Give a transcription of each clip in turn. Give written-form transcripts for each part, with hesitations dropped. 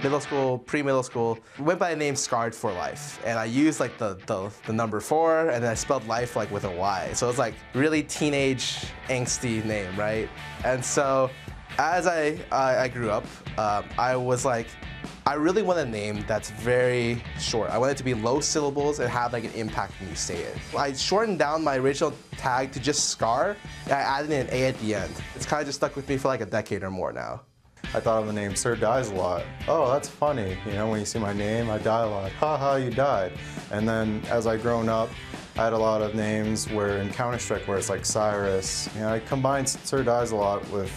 middle school, pre-middle school. Went by the name Scarred for Life, and I used like the number 4, and then I spelled life like with a Y. So it's like really teenage, angsty name, right? And so as I grew up, I was like, I really want a name that's very short. I want it to be low syllables and have like an impact when you say it. I shortened down my original tag to just Scar, and I added an A at the end. It's kind of just stuck with me for like a decade or more now. I thought of the name Sir Dies a lot. Oh, that's funny. You know, when you see my name, I die a lot. Haha, you died. And then as I grown up, I had a lot of names where in Counter-Strike where it's like Cyrus. You know, I combined Sir Dies a lot with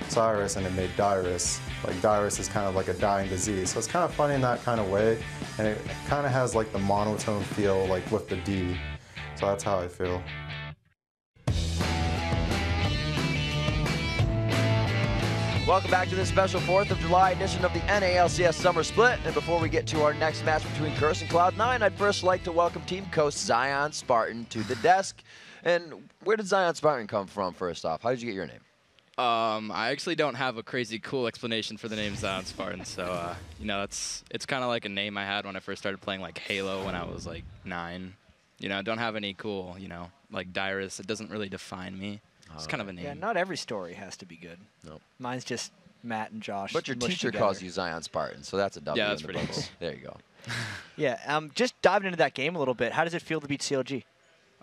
Cyrus and it made Dirus. Like Dirus is kind of like a dying disease. So it's kind of funny in that kind of way. And it kind of has like the monotone feel like with the D. So that's how I feel. Welcome back to this special 4th of July edition of the NA LCS Summer Split. And before we get to our next match between Curse and Cloud9, I'd first like to welcome Team Coast Zion Spartan to the desk. And where did Zion Spartan come from, first off? How did you get your name? I actually don't have a crazy cool explanation for the name Zion Spartan, so you know, it's kind of like a name I had when I first started playing like Halo when I was like 9. You know, I don't have any cool, you know, like Dirus. It doesn't really define me. It's kind of a name. Yeah, not every story has to be good. Nope. Mine's just Matt and Josh. But your teacher calls you Zion Spartan, so that's a W. Yeah, that's in the pretty books. cool. There you go. Yeah, just diving into that game a little bit. How does it feel to beat CLG?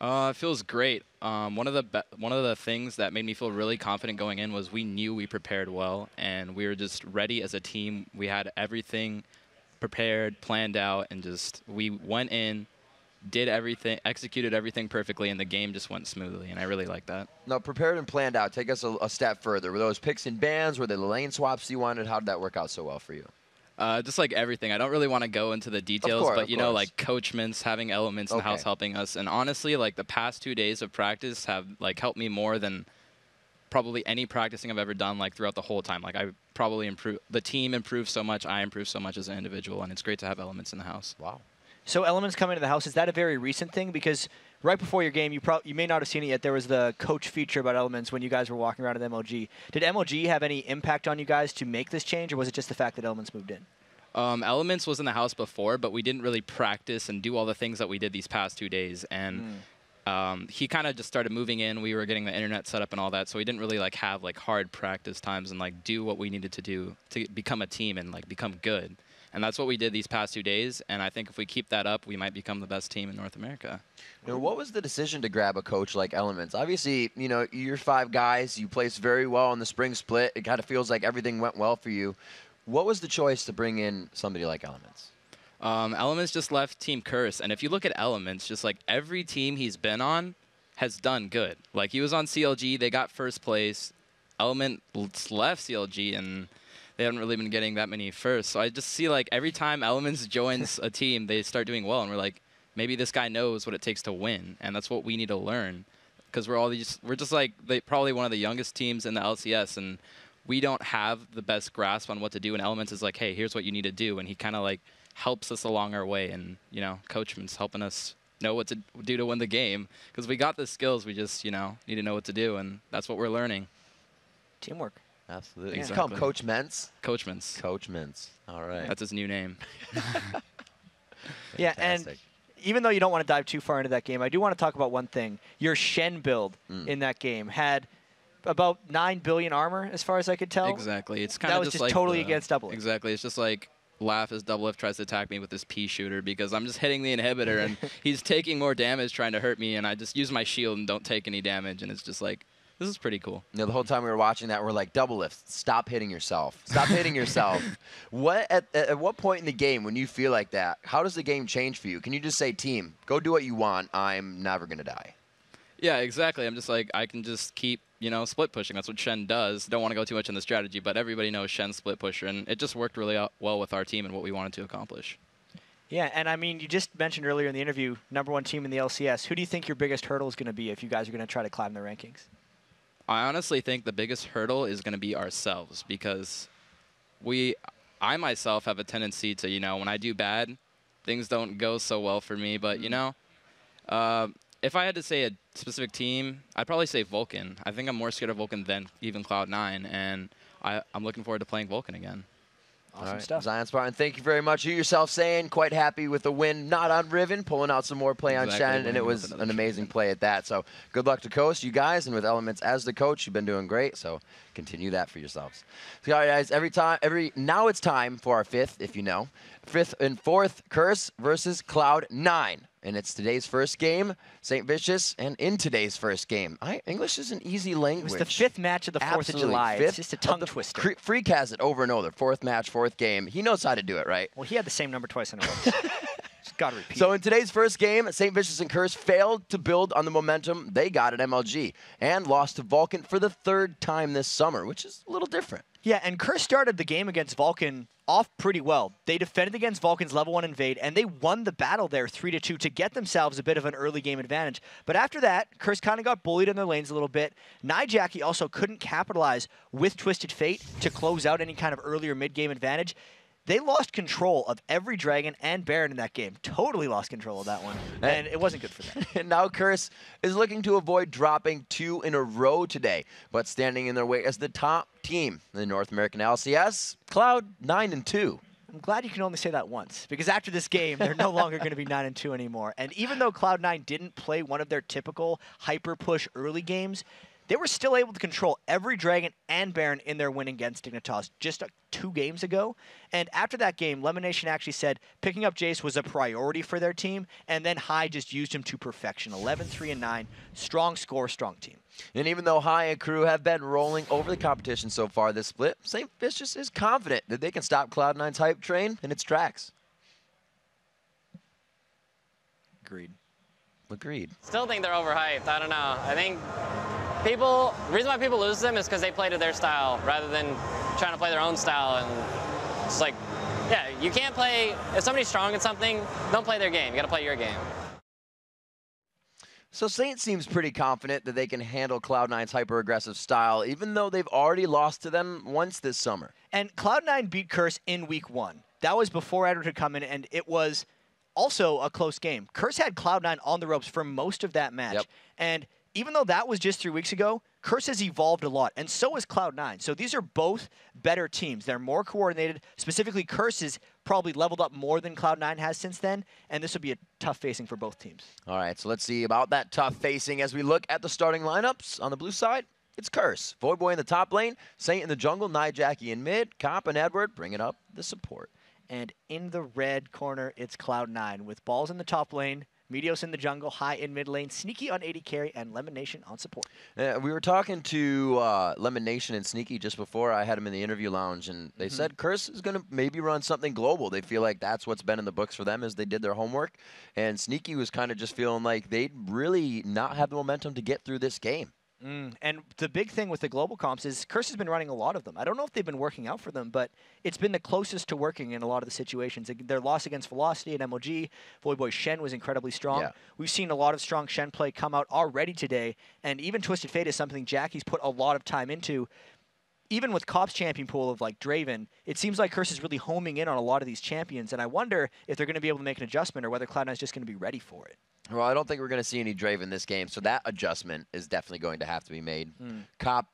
It feels great. One of the things that made me feel really confident going in was we knew we prepared well, and we were just ready as a team. We had everything prepared, planned out, and just we went in, did everything, executed everything perfectly, and the game just went smoothly, and I really like that. Now, prepared and planned out. Take us a step further. Were those picks and bans? Were they the lane swaps you wanted? How did that work out so well for you? Just like everything. I don't really want to go into the details, but you know, like coachments, having elements in the house helping us. And honestly, like the past 2 days of practice have like helped me more than probably any practicing I've ever done like throughout the whole time. Like I probably improved, the team improved so much, I improved so much as an individual, and it's great to have elements in the house. Wow. So elements coming into the house, is that a very recent thing? Because right before your game, you may not have seen it yet, there was the coach feature about elements when you guys were walking around at MLG. Did MLG have any impact on you guys to make this change, or was it just the fact that elements moved in? Elements was in the house before, but we didn't really practice and do all the things that we did these past 2 days. And he kind of just started moving in. We were getting the internet set up and all that, so we didn't really like have like hard practice times and like do what we needed to do to become a team and like become good. And that's what we did these past 2 days, and I think if we keep that up, we might become the best team in North America. You know, what was the decision to grab a coach like Elements? Obviously, you know, you're 5 guys. You placed very well in the spring split. It kind of feels like everything went well for you. What was the choice to bring in somebody like Elements? Elements just left Team Curse, and if you look at Elements, just like every team he's been on has done good. Like he was on CLG, they got first place. Elements left CLG, and they haven't really been getting that many first. So I just see like every time Elements joins a team, they start doing well, and we're like, maybe this guy knows what it takes to win, and that's what we need to learn, because we're just like probably one of the youngest teams in the LCS, and we don't have the best grasp on what to do. And Elements is like, hey, here's what you need to do, and he kind of like helps us along our way, and you know, Coachman's helping us know what to do to win the game, because we got the skills, we just need to know what to do, and that's what we're learning. Teamwork. Absolutely. Exactly. You call him Coach Mentz? Coachman's. Coach Mentz. All right. That's his new name. Yeah, and even though you don't want to dive too far into that game, I do want to talk about one thing. Your Shen build in that game had about 9 billion armor, as far as I could tell. Exactly. It's kind of just like totally against Double. Exactly. It's just like Laugh as Double F tries to attack me with this P shooter, because I'm just hitting the inhibitor and he's taking more damage trying to hurt me, and I just use my shield and don't take any damage, and it's just like, this is pretty cool. You know, the whole time we were watching that, we're like, Double Lift, stop hitting yourself. Stop hitting yourself. At what point in the game, when you feel like that, how does the game change for you? Can you just say, team, go do what you want, I'm never going to die? Yeah, exactly. I'm just like, I can just keep, split pushing. That's what Shen does. Don't want to go too much in the strategy, but everybody knows Shen's split pusher, and it just worked really well with our team and what we wanted to accomplish. Yeah, and I mean, you just mentioned earlier in the interview, #1 team in the LCS. Who do you think your biggest hurdle is going to be if you guys are going to try to climb the rankings? I honestly think the biggest hurdle is going to be ourselves, because I myself have a tendency to, when I do bad, things don't go so well for me. But, if I had to say a specific team, I'd probably say Vulcan. I think I'm more scared of Vulcan than even Cloud9, and I'm looking forward to playing Vulcan again. Awesome stuff. Zion Spartan, thank you very much. You yourself saying quite happy with the win, not on Riven, pulling out some more play on Shen, and it was an amazing play at that. So good luck to Coast, you guys, and with Elements as the coach, you've been doing great. So continue that for yourselves. So, all right, guys, now it's time for our fifth, if you know, fifth and fourth Curse versus Cloud9. And it's today's first game, St. Vicious, and in today's first game. English is an easy language. It was the fifth match of the 4th of July. It's just a tongue twister. Freak has it over and over. Fourth match, fourth game. He knows how to do it, right? Well, he had the same number twice in a row. Just got to repeat. So in today's first game, St. Vicious and Curse failed to build on the momentum they got at MLG and lost to Vulcan for the third time this summer, which is a little different. Yeah, and Curse started the game against Vulcan off pretty well. They defended against Vulcan's level 1 invade, and they won the battle there 3-2 to get themselves a bit of an early game advantage. But after that, Curse kind of got bullied in their lanes a little bit. Nijaki also couldn't capitalize with Twisted Fate to close out any kind of earlier mid-game advantage. They lost control of every Dragon and Baron in that game. Totally lost control of that one, and it wasn't good for them. And now Curse is looking to avoid dropping 2 in a row today, but standing in their way as the top team in the North American LCS, Cloud 9-2. I'm glad you can only say that once, because after this game, they're no longer going to be 9-2 anymore. And even though Cloud9 didn't play one of their typical hyper-push early games, they were still able to control every Dragon and Baron in their win against Dignitas just 2 games ago. And after that game, Lemonation actually said picking up Jace was a priority for their team, and then High just used him to perfection. 11-3-9, strong score, strong team. And even though High and crew have been rolling over the competition so far this split, St. Vicious is confident that they can stop Cloud9's hype train in its tracks. Agreed. Agreed. Still think they're overhyped. I don't know. I think the reason why people lose them is because they play to their style rather than trying to play their own style. And it's like, yeah, you can't play, if somebody's strong at something, don't play their game. You got to play your game. So Saint seems pretty confident that they can handle Cloud9's hyper-aggressive style, even though they've already lost to them once this summer. And Cloud9 beat Curse in week 1. That was before Edward had come in, and it was also a close game. Curse had Cloud9 on the ropes for most of that match. Yep. And even though that was just 3 weeks ago, Curse has evolved a lot, and so has Cloud9. So these are both better teams. They're more coordinated. Specifically, Curse has probably leveled up more than Cloud9 has since then, and this will be a tough facing for both teams. All right, so let's see about that tough facing as we look at the starting lineups. On the blue side, it's Curse. Voidboy in the top lane, Saint in the jungle, Nijaki in mid, Cop and Edward bringing up the support. And in the red corner, it's Cloud9 with Balls in the top lane, Meteos in the jungle, High in mid lane, Sneaky on AD carry, and Lemonation on support. We were talking to Lemonation and Sneaky just before I had him in the interview lounge, and they said Curse is going to maybe run something global. They feel like that's what's been in the books for them as they did their homework. And Sneaky was kind of just feeling like they'd really not have the momentum to get through this game. And the big thing with the global comps is Curse has been running a lot of them. I don't know if they've been working out for them, but it's been the closest to working in a lot of the situations. Their loss against Velocity and MOG, Voidboy Shen was incredibly strong. Yeah. We've seen a lot of strong Shen play come out already today, and even Twisted Fate is something Jackie's put a lot of time into. Even with Cop's champion pool of like Draven, it seems like Curse is really homing in on a lot of these champions, and I wonder if they're going to be able to make an adjustment or whether Cloud9 is just going to be ready for it. Well, I don't think we're going to see any Draven this game, so that adjustment is definitely going to have to be made. Cop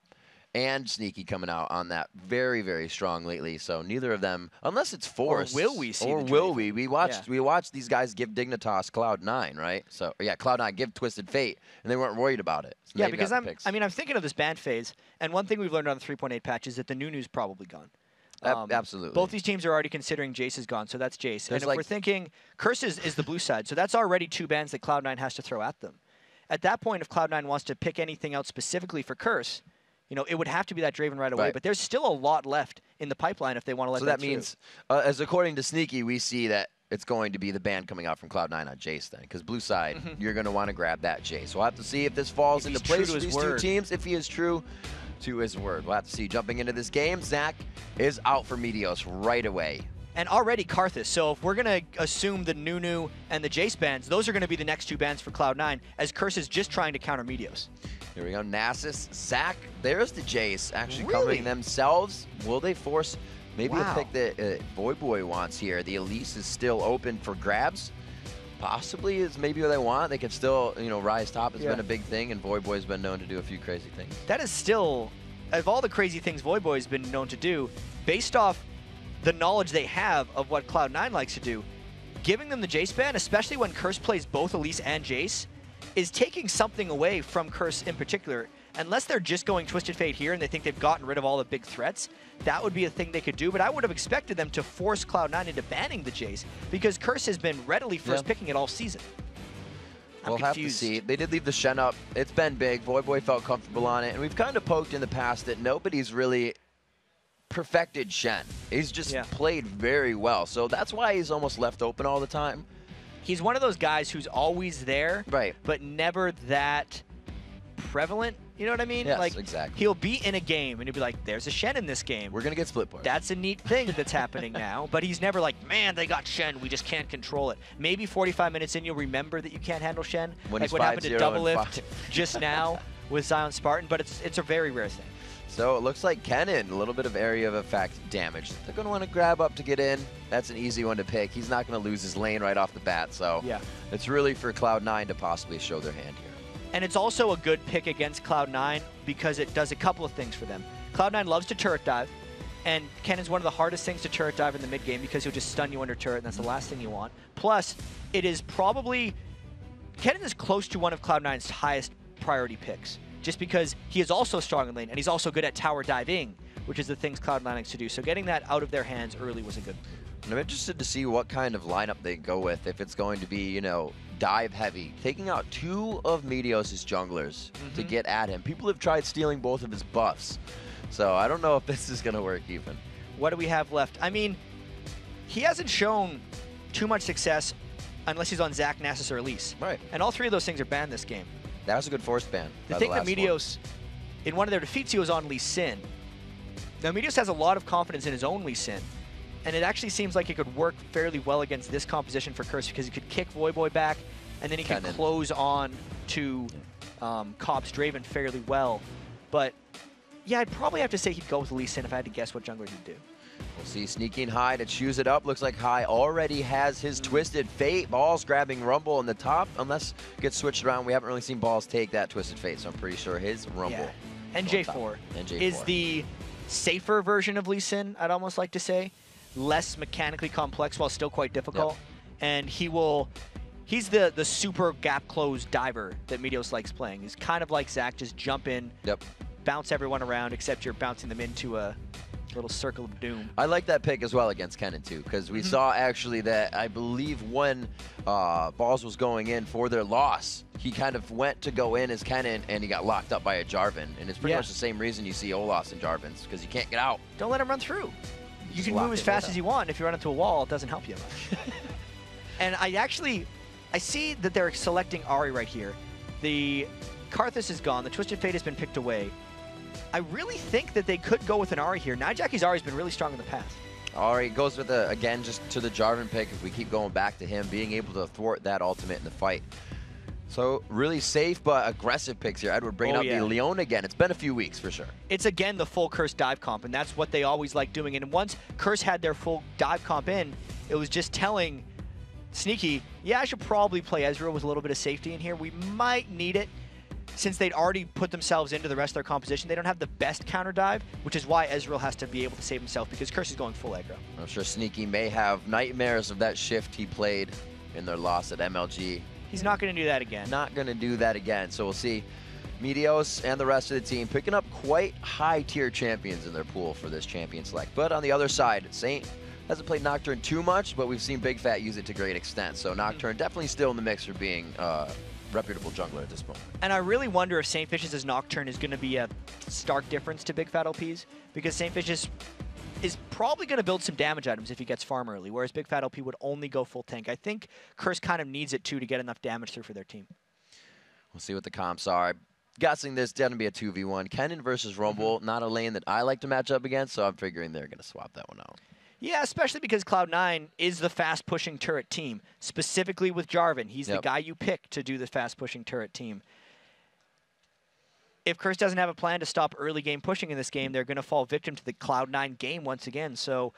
and Sneaky coming out on that very, very strong lately, so neither of them, unless it's forced. Or will we see Or the will Draven? we watched these guys give Dignitas Cloud9, right? So, yeah, Cloud9 give Twisted Fate, and they weren't worried about it. So Yeah, because I'm thinking of this ban phase, and one thing we've learned on the 3.8 patch is that the Nunu's probably gone. Absolutely. Both these teams are already considering Jace is gone, so that's Jace. There's and if we're thinking Curse is the blue side, so that's already 2 bans that Cloud9 has to throw at them. At that point, if Cloud9 wants to pick anything out specifically for Curse, you know, it would have to be that Draven right away. Right. But there's still a lot left in the pipeline if they want to let that through. means, as according to Sneaky, we see that it's going to be the ban coming out from Cloud9 on Jace then, because blue side, you're going to want to grab that Jace. We'll have to see if this falls into place for these 2 teams, if he is true to his word. We'll have to see. Jumping into this game, Zach is out for Meteos right away. And already Karthus, so if we're going to assume the Nunu and the Jace bans, those are going to be the next 2 bans for Cloud9, as Curse is just trying to counter Meteos. Here we go, Nasus, Zach, there's the Jace actually Really? coming themselves. Will they force maybe Wow. a pick that Voidboy wants here? The Elise is still open for grabs. Possibly is maybe what they want. They can still, you know, rise top has been a big thing, and Voidboy's been known to do a few crazy things. That is still, of all the crazy things Voidboy's been known to do, based off the knowledge they have of what Cloud9 likes to do, giving them the Jace ban, especially when Curse plays both Elise and Jace, is taking something away from Curse in particular. Unless they're just going Twisted Fate here and they think they've gotten rid of all the big threats, that would be a thing they could do. But I would have expected them to force Cloud9 into banning the Jace, because Curse has been readily first picking it all season. We'll have to see. They did leave the Shen up. It's been big. Voyboy felt comfortable on it. And we've kind of poked in the past that nobody's really perfected Shen. He's just played very well. So that's why he's almost left open all the time. He's one of those guys who's always there, but never that prevalent. You know what I mean? Yes, like, exactly. He'll be in a game, and he'll be like, there's a Shen in this game. We're going to get split points. That's a neat thing that's happening now. But he's never like, man, they got Shen. We just can't control it. Maybe 45 minutes in, you'll remember that you can't handle Shen. When like what happened to Double Lift just now with Zion Spartan. But it's a very rare thing. So it looks like Kennen, a little bit of area of effect damage. They're going to want to grab up to get in. That's an easy one to pick. He's not going to lose his lane right off the bat. So it's really for Cloud9 to possibly show their hand here. And it's also a good pick against Cloud9 because it does a couple of things for them. Cloud9 loves to turret dive, and Kennen's one of the hardest things to turret dive in the mid game because he'll just stun you under turret, and that's the last thing you want. Plus, it is probably... Kennen is close to one of Cloud9's highest priority picks, just because he is also strong in lane, and he's also good at tower diving, which is the things Cloud9 likes to do. So getting that out of their hands early was a good move. And I'm interested to see what kind of lineup they go with, if it's going to be, you know, dive heavy, taking out two of Meteos' junglers to get at him. People have tried stealing both of his buffs, so I don't know if this is going to work even. What do we have left? I mean, he hasn't shown too much success unless he's on Zac, Nasus, or Elise. Right. And all three of those things are banned this game. That was a good force ban. The thing that Meteos, in one of their defeats, he was on Lee Sin. Now, Meteos has a lot of confidence in his own Lee Sin, and it actually seems like it could work fairly well against this composition for Curse because he could kick Voyboy back, and then he can close on to Cop's Draven fairly well. But yeah, I'd probably have to say he'd go with Lee Sin if I had to guess what jungler he'd do. We'll see sneaking High to choose it up. Looks like High already has his Twisted Fate. Balls grabbing Rumble in the top. Unless it gets switched around, we haven't really seen Balls take that Twisted Fate, so I'm pretty sure his Rumble. And J4 is the safer version of Lee Sin, I'd almost like to say. Less mechanically complex while still quite difficult. And he's the super gap close diver that Meteos likes playing. He's kind of like Zac, just jump in, bounce everyone around, except you're bouncing them into a little circle of doom. I like that pick as well against Kennen too, because we saw actually that I believe when Balls was going in for their loss, he kind of went to go in as Kennen and he got locked up by a Jarvan. And it's pretty much the same reason you see Olaf's and Jarvan's, because you can't get out. Don't let him run through. You can move as fast as you want. If you run into a wall, it doesn't help you much. And I see that they're selecting Ahri right here. The Karthus is gone. The Twisted Fate has been picked away. I really think that they could go with an Ahri here. Nyjaki's Ahri's been really strong in the past. Ahri goes with, again, just to the Jarvan pick. If we keep going back to him, being able to thwart that ultimate in the fight. So really safe but aggressive picks here. Edward bringing up the Leon again. It's been a few weeks for sure. It's again the full Curse dive comp, and that's what they always like doing. And once Curse had their full dive comp in, it was just telling Sneaky, yeah, I should probably play Ezreal with a little bit of safety in here. We might need it. Since they'd already put themselves into the rest of their composition, they don't have the best counter dive, which is why Ezreal has to be able to save himself, because Curse is going full aggro. I'm sure Sneaky may have nightmares of that shift he played in their loss at MLG. He's not going to do that again. Not going to do that again. So we'll see Meteos and the rest of the team picking up quite high-tier champions in their pool for this champion select. But on the other side, Saint hasn't played Nocturne too much, but we've seen Big Fat use it to great extent. So Nocturne definitely still in the mix for being reputable jungler at this moment. And I really wonder if St. Fish's Nocturne is going to be a stark difference to Big Fat LPs, because St. Fish's is probably going to build some damage items if he gets farm early, whereas Big Fat LP would only go full tank. I think Curse kind of needs it too to get enough damage through for their team. We'll see what the comps are. Guessing this going to be a 2v1. Kennen versus Rumble, not a lane that I like to match up against, so I'm figuring they're going to swap that one out. Yeah, especially because Cloud9 is the fast-pushing turret team, specifically with Jarvan. He's the guy you pick to do the fast-pushing turret team. If Curse doesn't have a plan to stop early game pushing in this game, they're going to fall victim to the Cloud9 game once again. So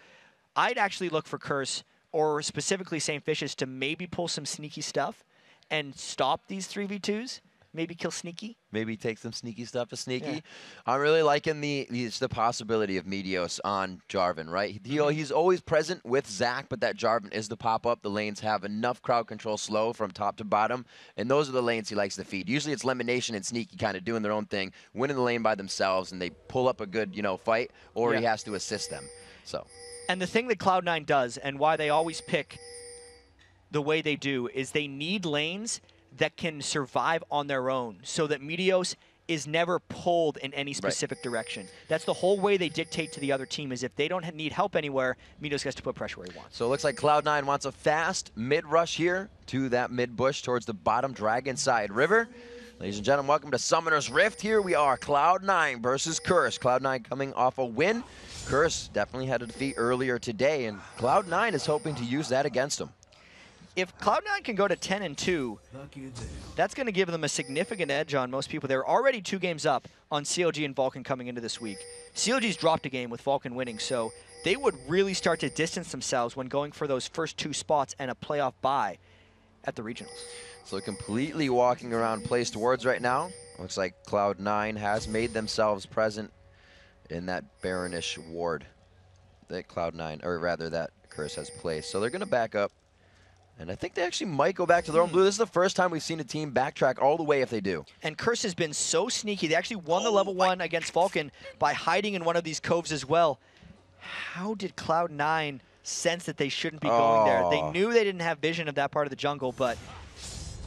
I'd actually look for Curse, or specifically St. Fish's, to maybe pull some sneaky stuff and stop these 3v2s. maybe kill Sneaky. Maybe take some sneaky stuff to Sneaky. Yeah. I'm really liking the possibility of Meteos on Jarvan, right? He's always present with Zach, but that Jarvan is the pop-up. The lanes have enough crowd control slow from top to bottom, and those are the lanes he likes to feed. Usually it's Lemonation and Sneaky kind of doing their own thing, winning the lane by themselves, and they pull up a good, fight, or he has to assist them. So. And the thing that Cloud9 does, and why they always pick the way they do, is they need lanes that can survive on their own so that Meteos is never pulled in any specific direction. That's the whole way they dictate to the other team, is if they don't need help anywhere, Meteos gets to put pressure where he wants. So it looks like Cloud9 wants a fast mid-rush here to that mid-bush towards the bottom Dragon side river. Ladies and gentlemen, welcome to Summoner's Rift. Here we are, Cloud9 versus Curse. Cloud9 coming off a win. Curse definitely had a defeat earlier today, and Cloud9 is hoping to use that against him. If Cloud9 can go to 10-2, that's going to give them a significant edge on most people. They're already 2 games up on CLG and Vulcan coming into this week. CLG's dropped a game with Vulcan winning, so they would really start to distance themselves when going for those first 2 spots and a playoff bye at the regionals. So completely walking around place towards right now. Looks like Cloud9 has made themselves present in that Baronish ward that Cloud9, or rather that Curse has placed. So they're going to back up. And I think they actually might go back to their own blue. This is the first time we've seen a team backtrack all the way if they do. And Curse has been so sneaky. They actually won the level 1 against Vulcan by hiding in one of these coves as well. How did Cloud9 sense that they shouldn't be going there? They knew they didn't have vision of that part of the jungle, but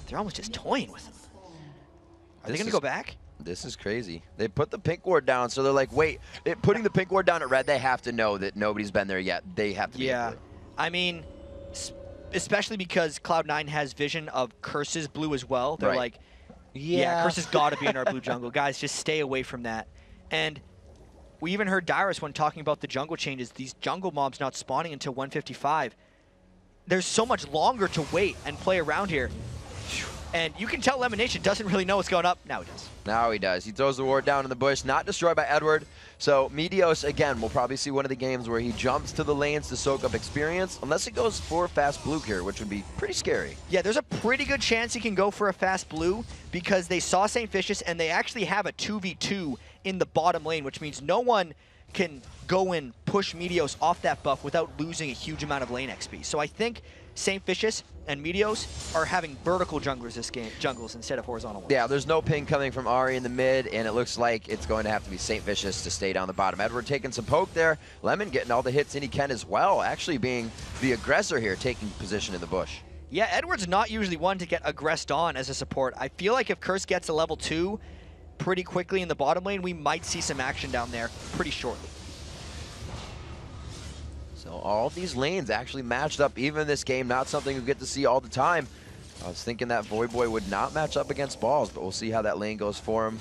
they're almost just toying with them. Are they going to go back? This is crazy. They put the pink ward down, so they're like, wait, putting the pink ward down at red, they have to know that nobody's been there yet. They have to be in blue. I mean, especially because Cloud9 has vision of Curse's blue as well. They're like, yeah, Curse has got to be in our blue jungle. Guys, just stay away from that. And we even heard Dyrus when talking about the jungle changes, these jungle mobs not spawning until 155. There's so much longer to wait and play around here. And you can tell Lemonation doesn't really know what's going up. Now he does. Now he does. He throws the ward down in the bush, not destroyed by Edward. So Meteos, again, we'll probably see one of the games where he jumps to the lanes to soak up experience, unless it goes for fast blue here, which would be pretty scary. Yeah, there's a pretty good chance he can go for a fast blue because they saw St. Vicious and they actually have a 2v2 in the bottom lane, which means no one can go and push Meteos off that buff without losing a huge amount of lane XP. So I think St. Vicious and Meteos are having vertical junglers this game, jungles instead of horizontal ones. Yeah, there's no ping coming from Ari in the mid, and it looks like it's going to have to be St. Vicious to stay down the bottom. Edward taking some poke there. Lemon getting all the hits in he can as well, actually being the aggressor here, taking position in the bush. Yeah, Edward's not usually one to get aggressed on as a support. I feel like if Curse gets a level 2 pretty quickly in the bottom lane, we might see some action down there pretty shortly. So all these lanes actually matched up even this game, not something you get to see all the time. I was thinking that Voyboy would not match up against Balls, but we'll see how that lane goes for him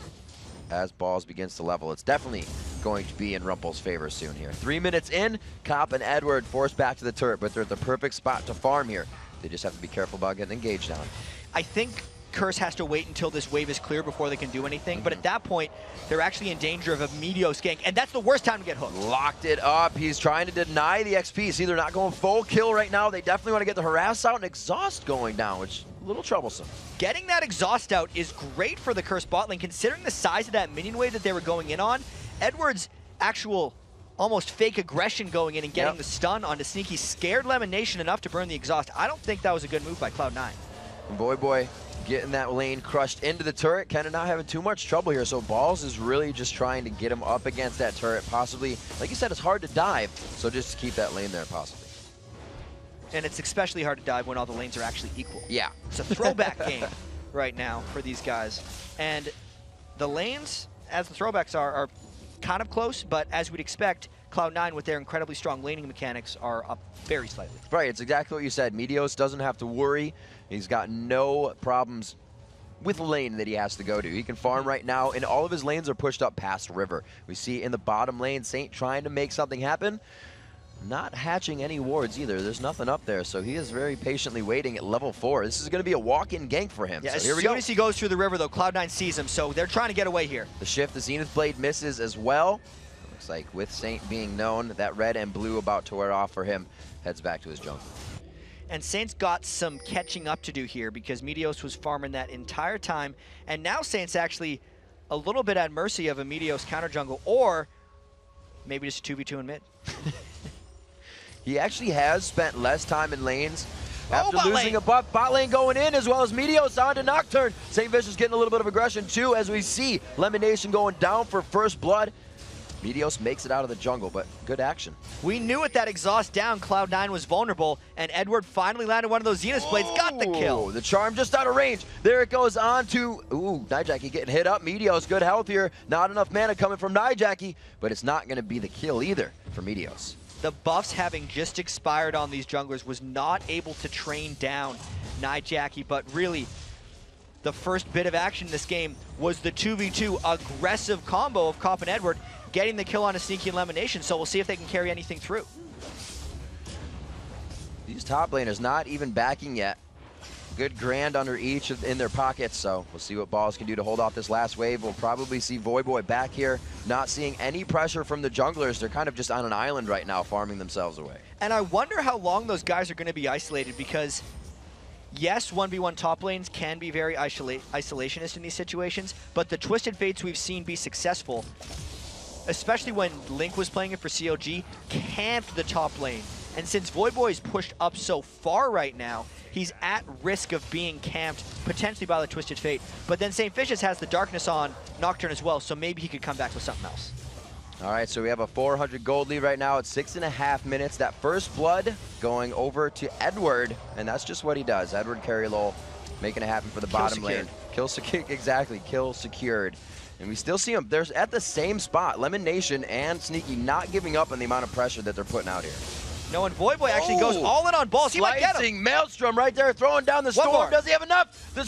as Balls begins to level. It's definitely going to be in Rumpel's favor soon here. 3 minutes in, Cop and Edward forced back to the turret, but they're at the perfect spot to farm here. They just have to be careful about getting engaged down. I think Curse has to wait until this wave is clear before they can do anything, but at that point, they're actually in danger of a Meteos gank, and that's the worst time to get hooked. Locked it up. He's trying to deny the XP. See, they're not going full kill right now. They definitely want to get the harass out and exhaust going down, which is a little troublesome. Getting that exhaust out is great for the Curse bot lane, considering the size of that minion wave that they were going in on. Edward's actual almost fake aggression going in and getting the stun onto Sneaky scared Lemonation enough to burn the exhaust. I don't think that was a good move by Cloud9. Voyboy getting that lane crushed into the turret, kind of not having too much trouble here. So Balls is really just trying to get him up against that turret, possibly. Like you said, it's hard to dive, so just keep that lane there, possibly. And it's especially hard to dive when all the lanes are actually equal. Yeah. It's a throwback game right now for these guys. And the lanes, as the throwbacks are kind of close, but as we'd expect, Cloud9 with their incredibly strong laning mechanics are up very slightly. Right, it's exactly what you said. Meteos doesn't have to worry. He's got no problems with lane that he has to go to. He can farm right now, and all of his lanes are pushed up past river. We see in the bottom lane, Saint trying to make something happen. Not hatching any wards either. There's nothing up there, so he is very patiently waiting at level 4. This is going to be a walk-in gank for him. Yeah, so as here we soon go. as he goes through the river, though, Cloud9 sees him, so they're trying to get away here. The shift, the Zenith Blade misses as well. Looks like with Saint being known, that red and blue about to wear off for him, heads back to his jungle. And Saints got some catching up to do here because Meteos was farming that entire time. And now Saints actually a little bit at mercy of a Meteos counter jungle, or maybe just a 2v2 in mid. He actually has spent less time in lanes after bot losing lane. a buff. Bot lane going in, as well as Meteos on to Nocturne. St. Vicious getting a little bit of aggression too, as we see Lemonation going down for first blood. Meteos makes it out of the jungle, but good action. We knew with that exhaust down, Cloud9 was vulnerable, and Edward finally landed one of those Zenith Blades, got the kill. The charm just out of range. There it goes on to, Nijaki getting hit up. Meteos, good health here. Not enough mana coming from Nijaki, but it's not going to be the kill either for Meteos. The buffs having just expired on these junglers was not able to train down Nijaki, but really, the first bit of action in this game was the 2v2 aggressive combo of Cop and Edward, getting the kill on a Sneaky and Lemonation, so we'll see if they can carry anything through. These top laners not even backing yet. Good grand under each in their pockets, so we'll see what Balls can do to hold off this last wave. We'll probably see Voyboy back here, not seeing any pressure from the junglers. They're kind of just on an island right now, farming themselves away. And I wonder how long those guys are going to be isolated, because yes, 1v1 top lanes can be very isolationist in these situations, but the Twisted Fates we've seen be successful, especially when Link was playing it for CLG, camped the top lane. And since Voyboy is pushed up so far right now, he's at risk of being camped, potentially by the Twisted Fate. But then St. Vicious has the Darkness on Nocturne as well, so maybe he could come back with something else. All right, so we have a 400 gold lead right now at 6.5 minutes. That first blood going over to Edward, and that's just what he does. Edward Carry-Lol making it happen for the bottom lane. Kill secured. Exactly, kill secured. And we still see them. They're at the same spot. Lemonation and Sneaky not giving up on the amount of pressure that they're putting out here. No, and Voyboy actually goes all in on Balls. He might get him. Slicing Maelstrom right there, throwing down the storm. more. Does he have enough? The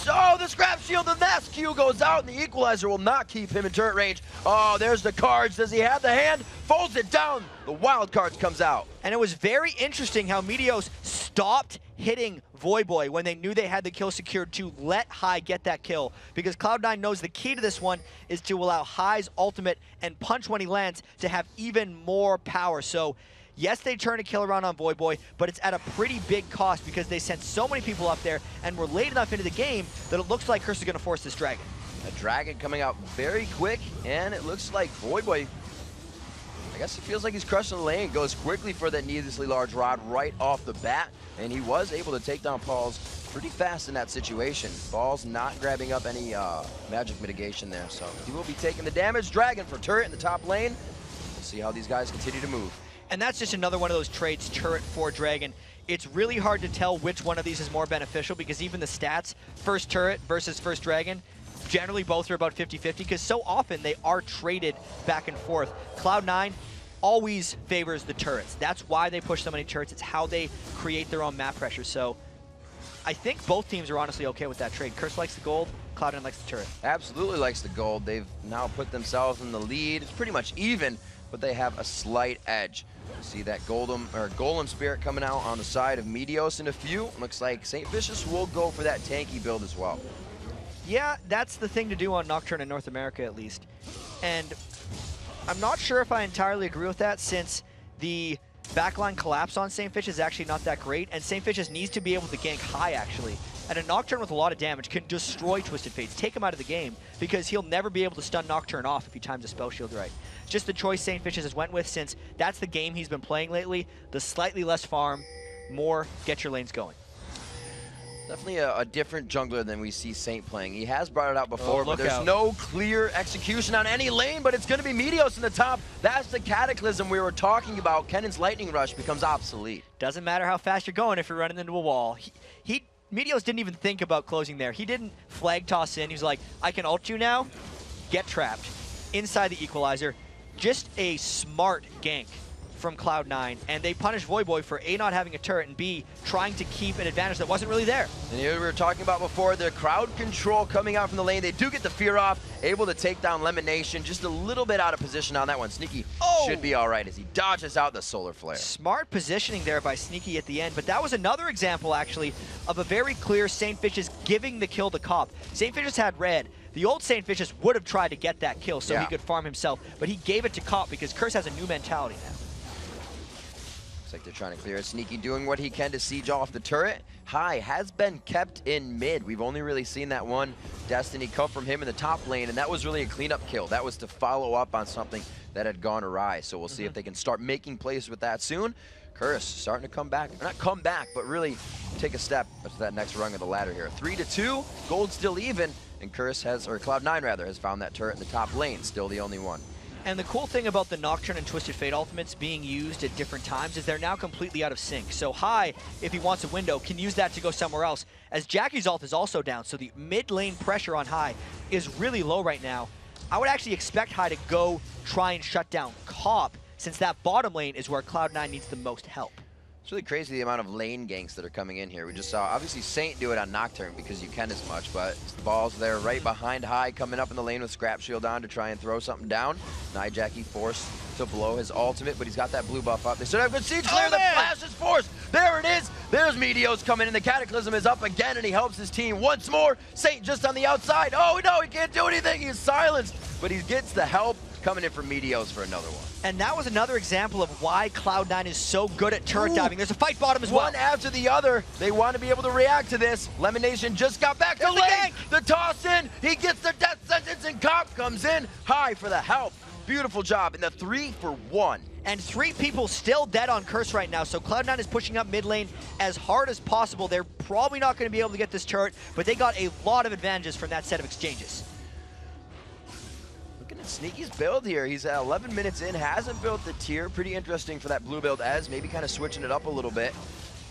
scrap shield, the Nest Q goes out, and the equalizer will not keep him in turret range. Oh, there's the cards. Does he have the hand? Folds it down. The wild cards comes out. And it was very interesting how Meteos stopped hitting Voyboy when they knew they had the kill secured to let High get that kill, because Cloud9 knows the key to this one is to allow High's ultimate and punch when he lands to have even more power. So yes, they turn a kill around on Voyboy, but it's at a pretty big cost because they sent so many people up there and were late enough into the game that it looks like Curse is going to force this dragon. A dragon coming out very quick, and it looks like Voyboy, I guess it feels like he's crushing the lane. Goes quickly for that needlessly large rod right off the bat, and he was able to take down Paul's pretty fast in that situation. Balls not grabbing up any magic mitigation there, so he will be taking the damage. Dragon for turret in the top lane. We'll see how these guys continue to move. And that's just another one of those traits, turret for dragon. It's really hard to tell which one of these is more beneficial, because even the stats, first turret versus first dragon, generally both are about 50-50, because so often they are traded back and forth. Cloud9 always favors the turrets. That's why they push so many turrets. It's how they create their own map pressure. So I think both teams are honestly okay with that trade. Curse likes the gold, Cloud9 likes the turret. Absolutely likes the gold. They've now put themselves in the lead. It's pretty much even, but they have a slight edge. See that Golem Spirit coming out on the side of Meteos in a few. Looks like St. Vicious will go for that tanky build as well. Yeah, that's the thing to do on Nocturne in North America, at least. And I'm not sure if I entirely agree with that, since the backline collapse on St. Fish is actually not that great, and St. Fish needs to be able to gank High, actually. And a Nocturne with a lot of damage can destroy Twisted Fates, take him out of the game, because he'll never be able to stun Nocturne off if he times a spell shield right. Just the choice St. Fishes has went with, since that's the game he's been playing lately. The slightly less farm, more get your lanes going. Definitely a different jungler than we see Saint playing. He has brought it out before, but there's out. no clear execution on any lane, but it's going to be Meteos in the top. That's the Cataclysm we were talking about. Kennan's Lightning Rush becomes obsolete. Doesn't matter how fast you're going if you're running into a wall. Meteos didn't even think about closing there. He didn't flag toss in. He was like, I can ult you now. Get trapped. Inside the equalizer. Just a smart gank from Cloud9, and they punish Voyboy for A, not having a turret, and B, trying to keep an advantage that wasn't really there. And here we were talking about before, the crowd control coming out from the lane. They do get the fear off, able to take down Lemonation, just a little bit out of position on that one. Sneaky should be all right as he dodges out the solar flare. Smart positioning there by Sneaky at the end, but that was another example, actually, of a very clear St. Fishes giving the kill to Cop. St. Fishes had red. The old St. Fishes would have tried to get that kill so he could farm himself, but he gave it to Cop because Curse has a new mentality now. Looks like like they're trying to clear it. Sneaky doing what he can to siege off the turret. High has been kept in mid. We've only really seen that one Destiny come from him in the top lane, and that was really a cleanup kill. That was to follow up on something that had gone awry. So we'll see if they can start making plays with that soon. CRS starting to come back, not come back, but really take a step to that next rung of the ladder here. 3-2, gold still even, and CRS has, or Cloud9 rather, has found that turret in the top lane, still the only one. And the cool thing about the Nocturne and Twisted Fate ultimates being used at different times is they're now completely out of sync. So High, if he wants a window, can use that to go somewhere else, as Jackie's ult is also down, so the mid lane pressure on High is really low right now. I would actually expect High to go try and shut down Cop, since that bottom lane is where Cloud9 needs the most help. It's really crazy the amount of lane ganks that are coming in here. We just saw, obviously, Saint do it on Nocturne because you can as much, but the ball's there right behind High, coming up in the lane with Scrap Shield on to try and throw something down. Jackie forced to blow his ultimate, but he's got that blue buff up. They still have good siege clear, the flash is forced. There it is. There's Meteos coming in. The Cataclysm is up again, and he helps his team once more. Saint just on the outside. Oh, no, he can't do anything. He's silenced, but he gets the help coming in from Meteos for another one. And that was another example of why Cloud9 is so good at turret diving. There's a fight bottom as well. One after the other. They want to be able to react to this. Lemon Nation just got back to lane. The toss in. He gets the death sentence, and Cop comes in. High for the help. Beautiful job in the 3-for-1. And 3 people still dead on Curse right now, so Cloud9 is pushing up mid lane as hard as possible. They're probably not going to be able to get this turret, but they got a lot of advantages from that set of exchanges. Looking at Sneaky's build here. He's at 11 minutes in, hasn't built the tier. Pretty interesting for that blue build as maybe kind of switching it up a little bit.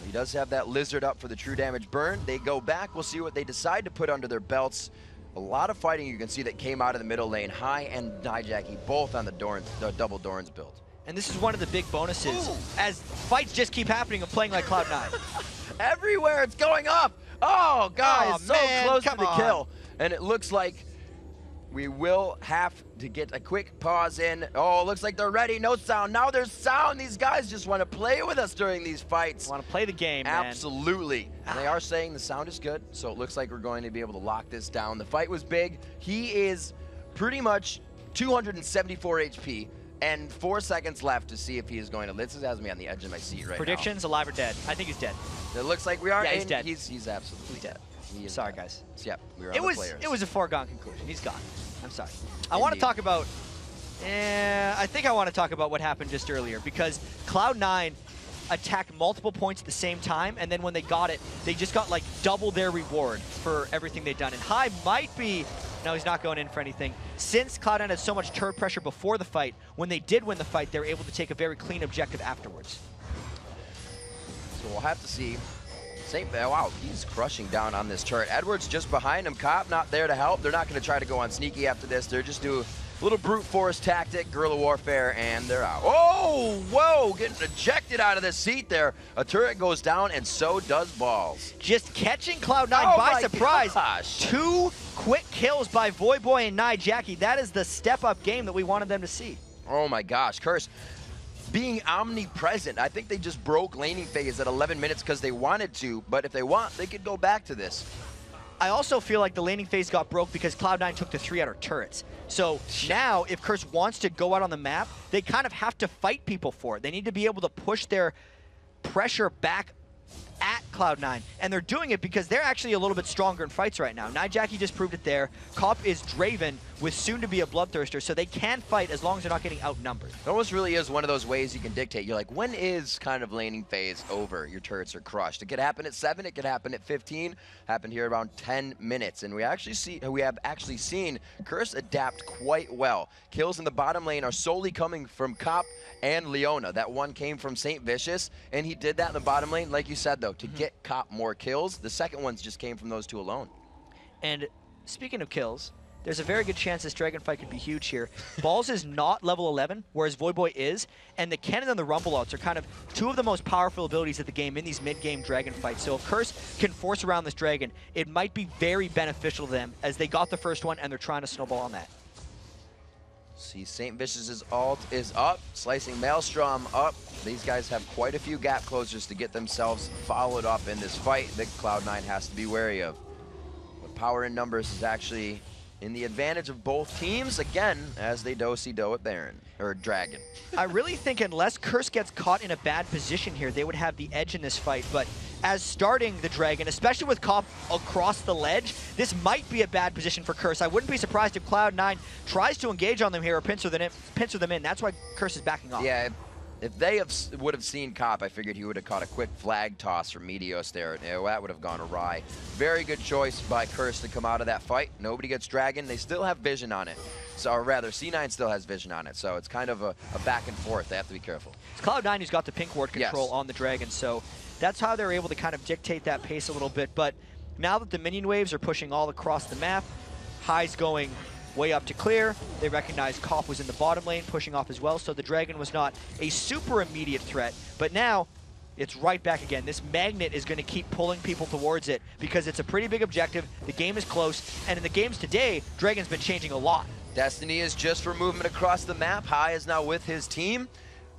He does have that Lizard up for the true damage burn. They go back. We'll see what they decide to put under their belts. A lot of fighting you can see that came out of the middle lane. High and Jackie both on the double Dorns build. And this is one of the big bonuses, as fights just keep happening of playing like Cloud9. Everywhere it's going up. Oh, guys, so man, close to the on. kill. And it looks like we will have to get a quick pause in. Oh, looks like they're ready. No sound. Now there's sound. These guys just want to play with us during these fights. Want to play the game, man. Absolutely. And they are saying the sound is good, so it looks like we're going to be able to lock this down. The fight was big. He is pretty much 274 HP. And 4 seconds left to see if he is going to. This has me on the edge of my seat right Predictions, now. alive or dead? I think he's dead. It looks like we are. Yeah, he's dead. He's absolutely dead. He is sorry, dead. guys. Yep, we were on the players. It was a foregone conclusion. He's gone. I'm sorry. I want to talk about. I think I want to talk about what happened just earlier, because Cloud9 attacked multiple points at the same time, and then when they got it, they just got like double their reward for everything they've done. And High might be. No, he's not going in for anything. Since Cloud9 had so much turret pressure before the fight, when they did win the fight, they were able to take a very clean objective afterwards. So we'll have to see. Wow, he's crushing down on this turret. Edwards just behind him. Cop not there to help. They're not going to try to go on Sneaky after this. They're just do a little brute force tactic, guerrilla warfare, and they're out. Oh, whoa, getting ejected out of the seat there. A turret goes down, and so does Balls. Just catching Cloud9 by surprise. Gosh. 2 quick kills by Voyboy and Jackie. That is the step-up game that we wanted them to see. Oh my gosh, Curse being omnipresent. I think they just broke laning phase at 11 minutes because they wanted to, but if they want, they could go back to this. I also feel like the laning phase got broke because Cloud9 took the 3 outer turrets. So now, if Curse wants to go out on the map, they kind of have to fight people for it. They need to be able to push their pressure back at Cloud9, and they're doing it because they're actually a little bit stronger in fights right now. Jackie just proved it there. Cop is Draven with soon to be a Bloodthirster, so they can fight as long as they're not getting outnumbered. It almost really is one of those ways you can dictate. You're like, when is kind of laning phase over? Your turrets are crushed. It could happen at 7, it could happen at 15, happened here around 10 minutes. And we have actually seen Curse adapt quite well. Kills in the bottom lane are solely coming from Cop and Leona. That one came from St. Vicious, and he did that in the bottom lane, like you said, though, to get Cop more kills. The second ones just came from those 2 alone. And speaking of kills, there's a very good chance this dragon fight could be huge here. Balls is not level 11, whereas Voyboy is, and the Cannon and the Rumble Outs are kind of 2 of the most powerful abilities of the game in these mid-game dragon fights. So if Curse can force around this dragon, it might be very beneficial to them, as they got the first one and they're trying to snowball on that. See, St. Vicious's ult is up, slicing Maelstrom up. These guys have quite a few gap closers to get themselves followed up in this fight that Cloud9 has to be wary of. But power in numbers is actually in the advantage of both teams, again, as they do-si-do at Baron, or Dragon. I really think unless Curse gets caught in a bad position here, they would have the edge in this fight, but as starting the Dragon, especially with Cop across the ledge, this might be a bad position for Curse. I wouldn't be surprised if Cloud9 tries to engage on them here or pincer them in. That's why Curse is backing off. Yeah, if they would have seen Cop, I figured he would have caught a quick flag toss from Meteos there. That would have gone awry. Very good choice by Curse to come out of that fight. Nobody gets Dragon. They still have vision on it. So, or rather, C9 still has vision on it. So it's kind of a back and forth. They have to be careful. It's Cloud9 who's got the pink ward control Yes. on the Dragon, so that's how they're able to kind of dictate that pace a little bit. But now that the minion waves are pushing all across the map, High's going way up to clear. They recognize Koff was in the bottom lane, pushing off as well, so the Dragon was not a super immediate threat. But now, it's right back again. This magnet is going to keep pulling people towards it because it's a pretty big objective. The game is close, and in the games today, Dragon's been changing a lot. Destiny is just for movement across the map. High is now with his team.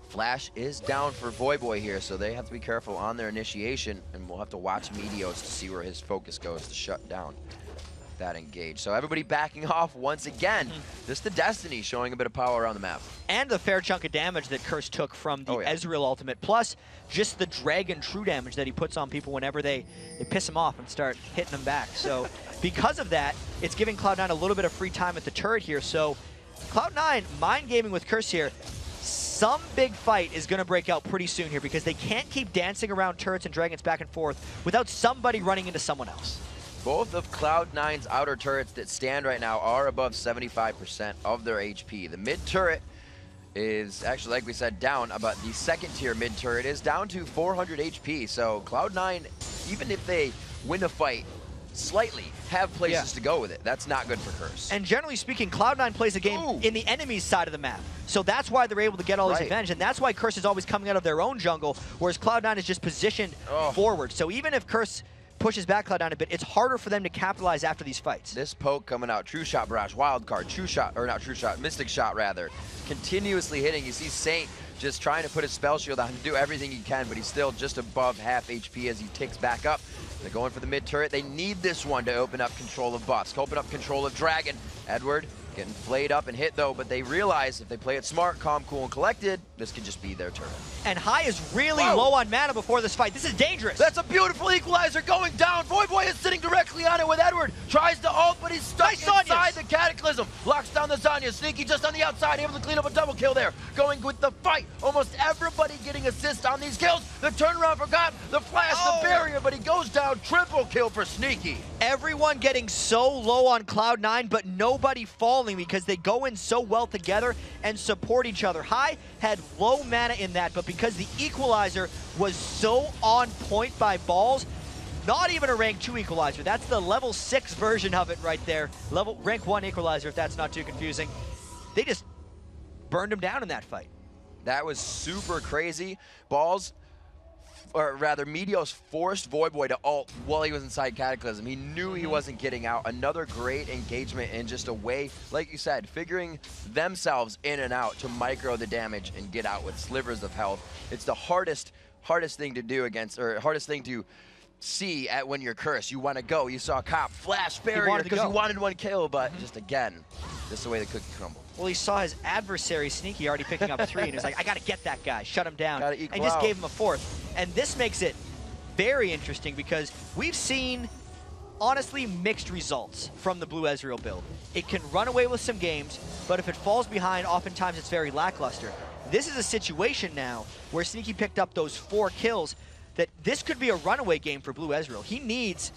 Flash is down for Voyboy here, so they have to be careful on their initiation, and we'll have to watch Meteos to see where his focus goes to shut down that engage. So everybody backing off once again. Just the Destiny showing a bit of power around the map. And the fair chunk of damage that Curse took from the Ezreal ultimate, plus just the Dragon true damage that he puts on people whenever they piss him off and start hitting them back. So because of that, it's giving Cloud9 a little bit of free time at the turret here. So Cloud9 mind gaming with Curse here. Some big fight is going to break out pretty soon here because they can't keep dancing around turrets and dragons back and forth without somebody running into someone else. Both of Cloud9's outer turrets that stand right now are above 75% of their HP. The mid turret is actually, like we said, down, but the second tier mid turret is down to 400 HP. So Cloud9, even if they win a fight slightly, have places to go with it. That's not good for Curse. And generally speaking, Cloud9 plays a game in the enemy's side of the map. So that's why they're able to get all this advantage, and that's why Curse is always coming out of their own jungle, whereas Cloud9 is just positioned forward. So even if Curse pushes back Cloud9 a bit, it's harder for them to capitalize after these fights. This poke coming out, True Shot Barrage, Wild Card, True Shot, or not True Shot, Mystic Shot rather, continuously hitting. You see Saint just trying to put his spell shield on and do everything he can, but he's still just above half HP as he ticks back up. They're going for the mid turret. They need this one to open up control of buffs, open up control of Dragon. Edward getting flayed up and hit though, but they realize if they play it smart, calm, cool, and collected, this could just be their turret. And High is really low on mana before this fight. This is dangerous. That's a beautiful equalizer going down. Voyboy is sitting directly on it with Edward. Tries to ult, but he's stuck inside the Cataclysm. Locks down the Zanya. Sneaky just on the outside, able to clean up a double kill there. Going with the fight. Almost everybody getting assists on these kills. The turnaround for God, the flash, the barrier, but he goes down. Triple kill for Sneaky. Everyone getting so low on Cloud9, but nobody falling because they go in so well together and support each other. High had low mana in that, but because the equalizer was so on point by balls, not even a rank 2 equalizer. That's the level 6 version of it right there. Rank 1 equalizer, if that's not too confusing. They just burned him down in that fight. That was super crazy. Balls, or rather, Meteos forced Voyboy to ult while he was inside Cataclysm. He knew he wasn't getting out. Another great engagement in just a way, like you said, figuring themselves in and out to micro the damage and get out with slivers of health. It's the hardest thing to do against, or hardest thing to see at when you're cursed. You want to go. You saw Cop flash barrier because he wanted one kill, but just again, just the way the cookie crumbled. Well, he saw his adversary, Sneaky, already picking up 3, and he was like, I got to get that guy, shut him down, and just gave him a 4th. And this makes it very interesting because we've seen, honestly, mixed results from the Blue Ezreal build. It can run away with some games, but if it falls behind, oftentimes it's very lackluster. This is a situation now where Sneaky picked up those 4 kills that this could be a runaway game for Blue Ezreal. He needs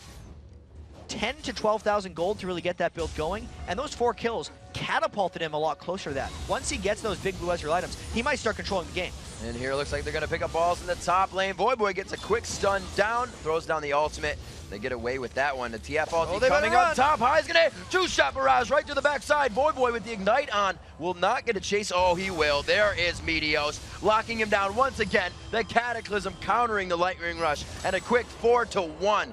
10 to 12,000 gold to really get that build going, and those 4 kills catapulted him a lot closer to that. Once he gets those big Blue Ezreal items, he might start controlling the game. And here it looks like they're going to pick up balls in the top lane. Voyboy gets a quick stun down, throws down the ultimate. They get away with that one. The TF ulti coming up top. High's going to 2-shot barrage right to the backside. Voyboy with the ignite on will not get a chase. Oh, he will. There is Meteos locking him down once again. The Cataclysm countering the Lightning Rush, and a quick 4-1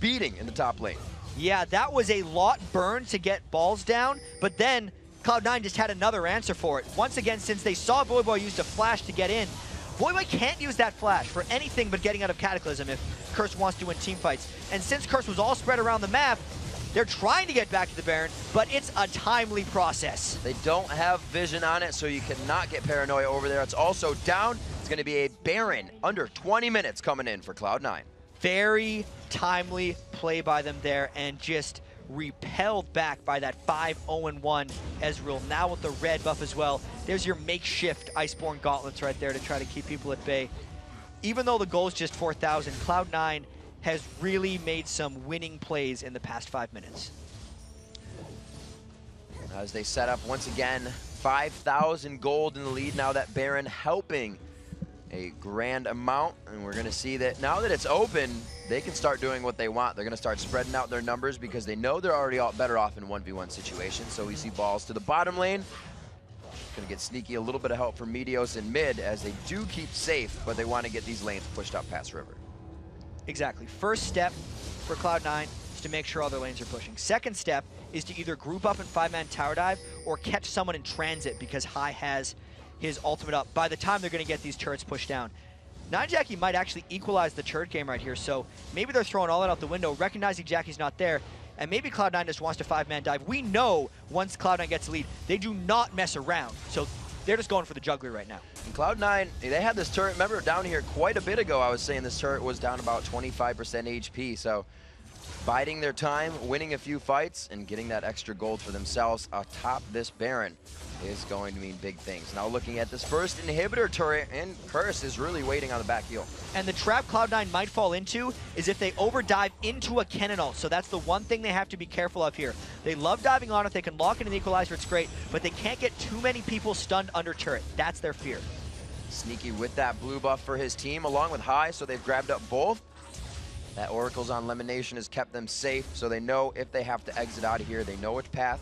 beating in the top lane. Yeah, that was a lot burned to get balls down, but then Cloud9 just had another answer for it. Once again, since they saw Voyboy use a flash to get in, Voyboy can't use that flash for anything but getting out of Cataclysm if Curse wants to win team fights. And since Curse was all spread around the map, They're trying to get back to the Baron, but it's a timely process. They don't have vision on it, so you cannot get paranoia over there. It's also down. It's going to be a Baron under 20 minutes coming in for Cloud9. Very timely play by them there, and just repelled back by that 5-0-1 Ezreal, now with the red buff as well. There's your makeshift Iceborne gauntlets right there to try to keep people at bay. Even though the goal is just 4,000, Cloud9 has really made some winning plays in the past 5 minutes. As they set up once again, 5,000 gold in the lead. Now that Baron helping a grand amount, and we're gonna see that now that it's open, they can start doing what they want. They're gonna start spreading out their numbers because they know they're already better off in 1v1 situations. So we see balls to the bottom lane. Gonna get sneaky, a little bit of help from Meteos in mid as they do keep safe, but they want to get these lanes pushed up past river. Exactly. First step for Cloud9 is to make sure all their lanes are pushing. Second step is to either group up in 5-man tower dive or catch someone in transit because High has his ultimate up by the time they're going to get these turrets pushed down. Nine Jackie might actually equalize the turret game right here, so maybe they're throwing all that out the window, recognizing Jackie's not there, and maybe Cloud9 just wants to 5-man dive. We know once Cloud9 gets the lead, they do not mess around, so they're just going for the juggler right now. And Cloud9, they had this turret, remember down here quite a bit ago, I was saying this turret was down about 25% HP, so biding their time, winning a few fights, and getting that extra gold for themselves atop this Baron is going to mean big things. Now looking at this first inhibitor turret, and Curse is really waiting on the back heel. And the trap Cloud9 might fall into is if they overdive into a Cannonall. So that's the one thing they have to be careful of here. They love diving on it, they can lock in an equalizer, it's great, but they can't get too many people stunned under turret. That's their fear. Sneaky with that blue buff for his team, along with High, so they've grabbed up both. That Oracle's on Elimination has kept them safe, so they know if they have to exit out of here, they know which path.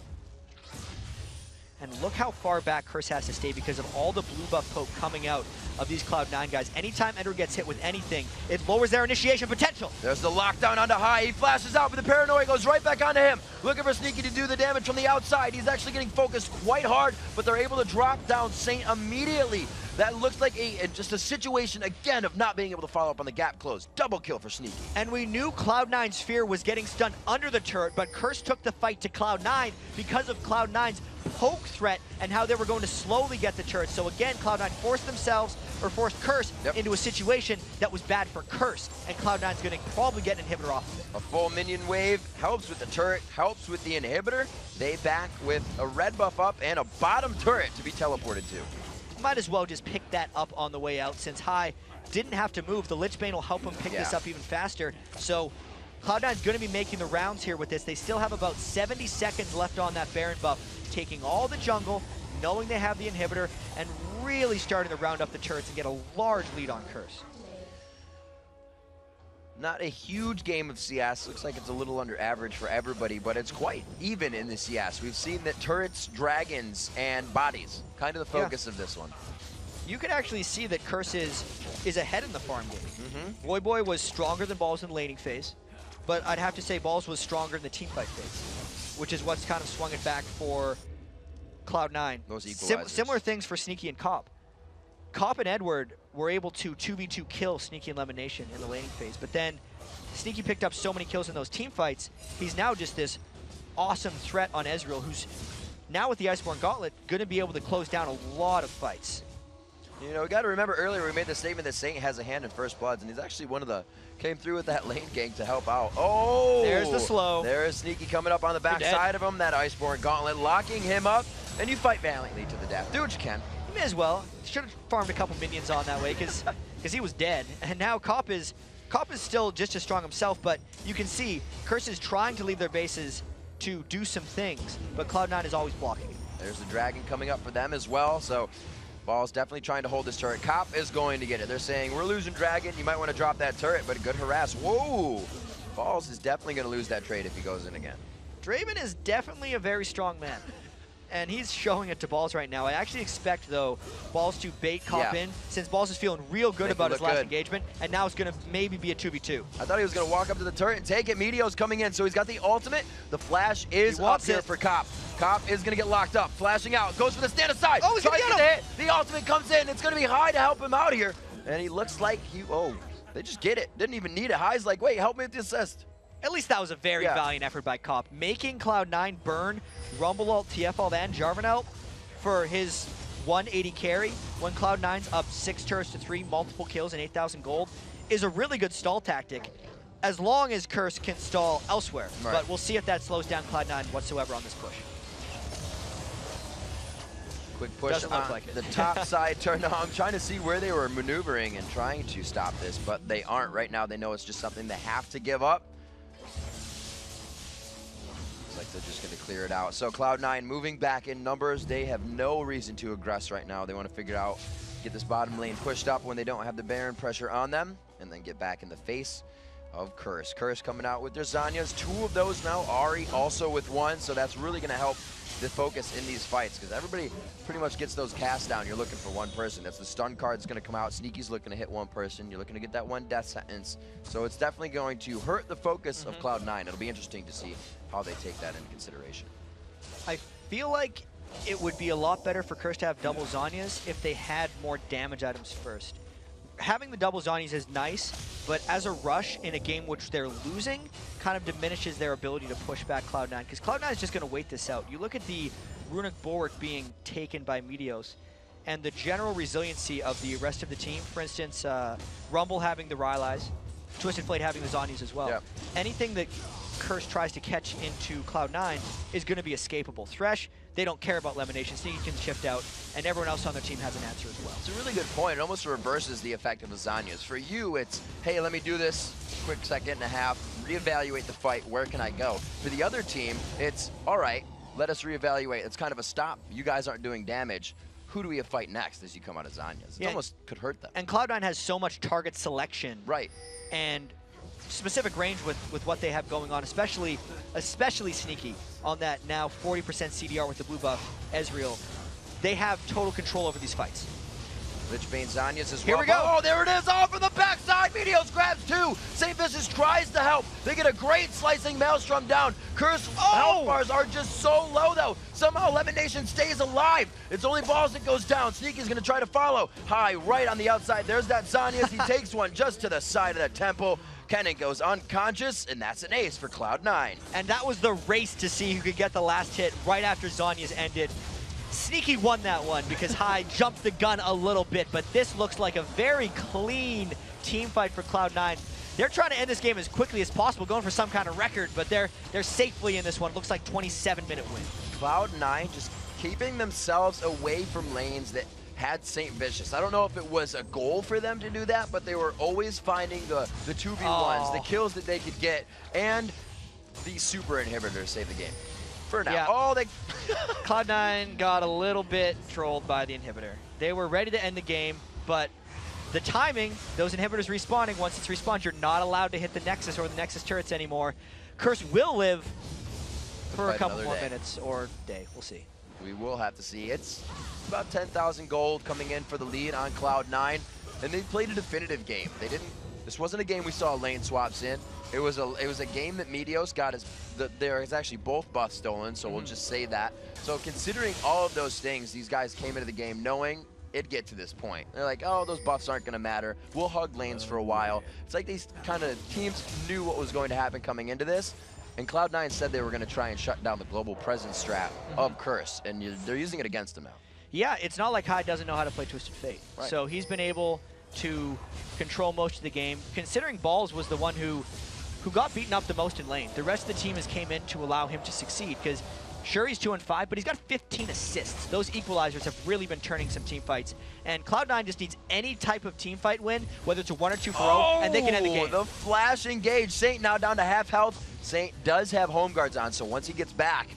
And look how far back Curse has to stay because of all the blue buff poke coming out of these Cloud9 guys. Anytime Ender gets hit with anything, it lowers their initiation potential. There's the lockdown onto High. He flashes out, but the paranoia goes right back onto him. Looking for Sneaky to do the damage from the outside. He's actually getting focused quite hard, but they're able to drop down Saint immediately. That looks like just a situation, again, of not being able to follow up on the gap close. Double kill for Sneaky. And we knew Cloud9's fear was getting stunned under the turret, but Curse took the fight to Cloud9 because of Cloud9's poke threat and how they were going to slowly get the turret. So again, Cloud9 forced Curse into a situation that was bad for Curse, and Cloud9's going to probably get an inhibitor off of it. A full minion wave helps with the turret, helps with the inhibitor. They back with a red buff up and a bottom turret to be teleported to. Might as well just pick that up on the way out since High didn't have to move. The Lich Bane will help him pick this up even faster. So Cloud9's going to be making the rounds here with this. They still have about 70 seconds left on that Baron buff, taking all the jungle, knowing they have the inhibitor, and really starting to round up the turrets and get a large lead on Curse. Not a huge game of CS. Looks like it's a little under average for everybody, but it's quite even in the CS. We've seen that turrets, dragons, and bodies, kind of the focus of this one. You can actually see that Curse is ahead in the farm game. Voyboy was stronger than Balls in the laning phase, but I'd have to say Balls was stronger in the teamfight phase, which is what's kind of swung it back for Cloud9. Those equalizers. Similar things for Sneaky and Cop. Cop and Edward were able to 2v2 kill Sneaky and Elimination in the laning phase, but then Sneaky picked up so many kills in those team fights, he's now just this awesome threat on Ezreal, who's now with the Iceborne Gauntlet going to be able to close down a lot of fights. You know, we got to remember earlier we made the statement that Saint has a hand in First Bloods, and he's actually one of the, came through with that lane gank to help out. Oh! There's the slow. There's Sneaky coming up on the back side of him, that Iceborne Gauntlet locking him up, and you fight valiantly to the death. Do what you can. You may as well. Should have farmed a couple minions on that way because he was dead. And now Cop is still just as strong himself, but you can see Curse is trying to leave their bases to do some things, but Cloud9 is always blocking it. There's the dragon coming up for them as well, so Ball's definitely trying to hold this turret. Cop is going to get it. They're saying, we're losing dragon, you might want to drop that turret, but a good harass. Whoa! Balls is definitely going to lose that trade if he goes in again. Draven is definitely a very strong man, and he's showing it to Balls right now. I actually expect, though, Balls to bait Cop in, since Balls is feeling real good about his last engagement, and now it's going to maybe be a 2v2. I thought he was going to walk up to the turret and take it. Meteo's coming in, so he's got the ultimate. The flash is up here for Cop. Cop is going to get locked up, flashing out, goes for the stand aside. Oh, he's going to get him! The ultimate comes in. It's going to be High to help him out here, and he looks like they just get it. Didn't even need it. High's like, wait, help me with the assist. At least that was a very valiant effort by Cop. Making Cloud9 burn Rumble ult, TF ult, and Jarvan ult for his 180 carry when Cloud9's up 6 turrets to 3, multiple kills and 8,000 gold is a really good stall tactic as long as Curse can stall elsewhere. Right. But we'll see if that slows down Cloud9 whatsoever on this push. Quick push Doesn't look on like it. the top side turn. No, I'm trying to see where they were maneuvering and trying to stop this, but they aren't right now. They know it's just something they have to give up. Looks like they're just going to clear it out. So Cloud9 moving back in numbers. They have no reason to aggress right now. They want to figure out, get this bottom lane pushed up when they don't have the Baron pressure on them, and then get back in the face of Curse. Curse coming out with their Zanyas. 2 of those now. Ari also with 1, so that's really going to help the focus in these fights, because everybody pretty much gets those casts down. You're looking for one person. That's the stun card's going to come out. Sneaky's looking to hit one person. You're looking to get that 1 death sentence. So it's definitely going to hurt the focus of Cloud9. It'll be interesting to see how they take that into consideration. I feel like it would be a lot better for Curse to have double Zanyas if they had more damage items first. Having the double Zanyas is nice, but as a rush in a game which they're losing kind of diminishes their ability to push back Cloud9, because Cloud9 is just going to wait this out. You look at the Runic Bulwark being taken by Meteos, and the general resiliency of the rest of the team. For instance, Rumble having the Rylai's, Twisted Fate having the Zanyas as well. Yep. Anything that Curse tries to catch into Cloud9 is going to be escapable. Thresh, they don't care about Lemonation. Sneaky can shift out, and everyone else on their team has an answer as well. It's a really good point. It almost reverses the effect of the Zanyas. For you, it's, hey, let me do this quick second and a half, reevaluate the fight, where can I go? For the other team, it's, all right, let us reevaluate. It's kind of a stop. You guys aren't doing damage. Who do we fight next as you come out of Zanyas? It almost could hurt them. And Cloud9 has so much target selection. Right. And specific range with what they have going on, especially Sneaky on that now 40% CDR with the blue buff, Ezreal. They have total control over these fights. Lichbane Zanyas as well. Here we go. Oh, there it is, off from the backside. Meteos grabs 2. St. Vicious tries to help. They get a great slicing Maelstrom down. Curse health bars are just so low, though. Somehow Lemonation stays alive. It's only Balls that goes down. Sneaky's going to try to follow. High right on the outside. There's that Zanyas. He takes one just to the side of the temple. Kennen goes unconscious, and that's an ace for Cloud9. And that was the race to see who could get the last hit right after Zanyas ended. Sneaky won that one because High jumped the gun a little bit, but this looks like a very clean team fight for Cloud9. They're trying to end this game as quickly as possible, going for some kind of record, but they're safely in this one. Looks like 27-minute win. Cloud9 just keeping themselves away from lanes that had St. Vicious. I don't know if it was a goal for them to do that, but they were always finding the 2v1s, the kills that they could get, and the super inhibitors save the game. For now. Yeah. Oh, they... Cloud9 got a little bit trolled by the inhibitor. They were ready to end the game, but the timing, those inhibitors respawning, once it's respawned, you're not allowed to hit the Nexus or the Nexus turrets anymore. Curse will live for a couple more minutes or day. We'll see. We will have to see. It's about 10,000 gold coming in for the lead on Cloud9, and they played a definitive game. They didn't. This wasn't a game we saw lane swaps in. It was a game that Meteos got there is actually both buffs stolen, so we'll just say that. So considering all of those things, these guys came into the game knowing it'd get to this point. They're like, oh, those buffs aren't going to matter. We'll hug lanes for a while. It's like these kind of teams knew what was going to happen coming into this. And Cloud9 said they were going to try and shut down the global presence strat of Curse, and they're using it against them now. Yeah, it's not like High doesn't know how to play Twisted Fate. Right. So he's been able to control most of the game, considering Balls was the one who got beaten up the most in lane. The rest of the team has came in to allow him to succeed, because sure, he's 2-5, but he's got 15 assists. Those equalizers have really been turning some team fights. And Cloud9 just needs any type of team fight win, whether it's a 1 or 2 for 0, and they can end the game. The flash engage. Saint now down to half health. Saint does have home guards on, so once he gets back,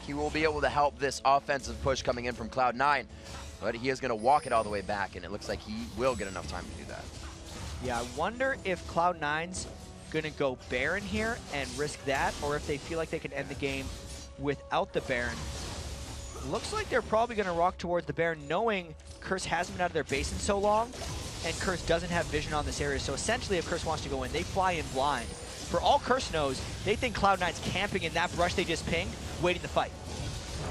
he will be able to help this offensive push coming in from Cloud9. But he is going to walk it all the way back, and it looks like he will get enough time to do that. Yeah, I wonder if Cloud9's going to go Baron here and risk that, or if they feel like they can end the game without the Baron. Looks like they're probably going to rock towards the Baron, knowing Curse hasn't been out of their base in so long, and Curse doesn't have vision on this area. So essentially, if Curse wants to go in, they fly in blind. For all Curse knows, they think Cloud9's camping in that brush they just pinged, waiting to fight.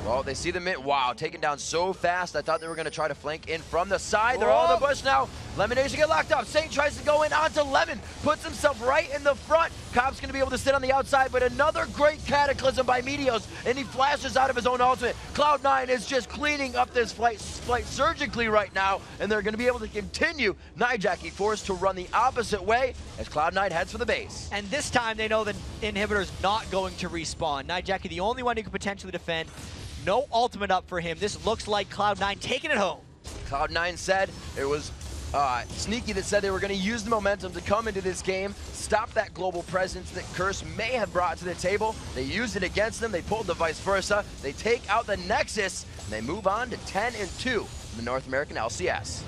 Well, they see the mid. Wow, taken down so fast. I thought they were going to try to flank in from the side. They're all in the bush now. Lemon Nation get locked up. Saint tries to go in onto Lemon, puts himself right in the front. Cobb's going to be able to sit on the outside, but another great Cataclysm by Meteos, and he flashes out of his own ultimate. Cloud9 is just cleaning up this flight surgically right now, and they're going to be able to continue Nijaki forced to run the opposite way as Cloud9 heads for the base. And this time they know the inhibitor's not going to respawn. Nijaki, the only one who could potentially defend. No ultimate up for him. This looks like Cloud9 taking it home. Cloud9 said it was Sneaky that said they were going to use the momentum to come into this game, stop that global presence that Curse may have brought to the table. They used it against them. They pulled the vice versa. They take out the Nexus, and they move on to 10-2 in the North American LCS.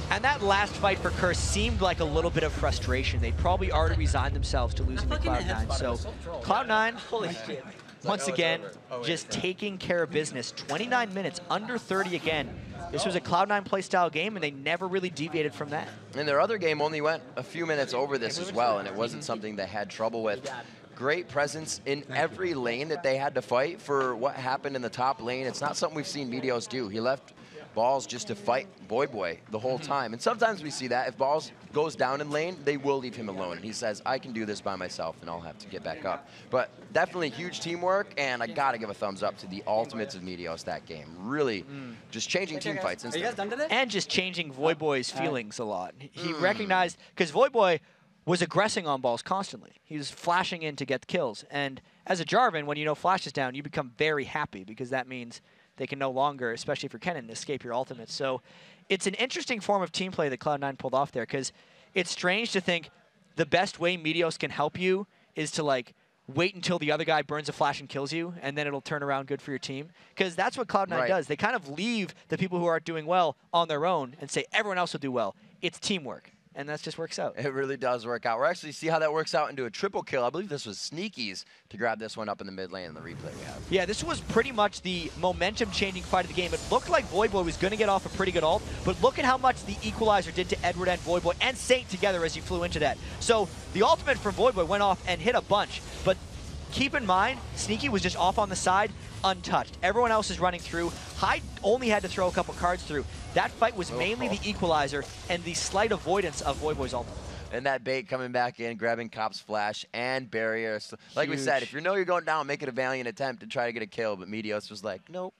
And that last fight for Curse seemed like a little bit of frustration. They probably already resigned themselves to losing to Cloud9. So Cloud9, holy shit. Once again, just taking care of business. 29 minutes, under 30 again. This was a Cloud9 playstyle game, and they never really deviated from that. And their other game only went a few minutes over this as well, and it wasn't something they had trouble with. Great presence in every lane that they had to fight for what happened in the top lane. It's not something we've seen Meteos do. He left Balls just to fight Boy the whole time. And sometimes we see that. If Balls goes down in lane, they will leave him alone. And he says, I can do this by myself, and I'll have to get back up. But definitely huge teamwork, and I got to give a thumbs up to the ultimates of Meteos that game. Really just changing team fights. Are you guys done today? And just changing Voyboy's feelings a lot. He recognized, because Voyboy was aggressing on Balls constantly. He was flashing in to get the kills. And as a Jarvan, when you know Flash is down, you become very happy, because that means they can no longer, especially for Kennen, escape your ultimate. So it's an interesting form of team play that Cloud9 pulled off there, because it's strange to think the best way Meteos can help you is to like wait until the other guy burns a flash and kills you, and then it'll turn around good for your team. Because that's what Cloud9 does. They kind of leave the people who aren't doing well on their own and say everyone else will do well. It's teamwork. And that just works out. It really does work out. We're actually see how that works out into a triple kill. I believe this was Sneaky's to grab this one up in the mid lane in the replay we have. Yeah, this was pretty much the momentum-changing fight of the game. It looked like Voyboy was going to get off a pretty good ult, but look at how much the equalizer did to Edward and Voyboy and Saint together as he flew into that. So the ultimate from Voyboy went off and hit a bunch, but keep in mind, Sneaky was just off on the side, untouched. Everyone else is running through. Hyde only had to throw a couple cards through. That fight was mainly the equalizer and the slight avoidance of Voyboy's ultimate. And that bait coming back in, grabbing Cop's flash and barrier. So, like we said, if you know you're going down, make it a valiant attempt to try to get a kill. But Meteos was like, nope,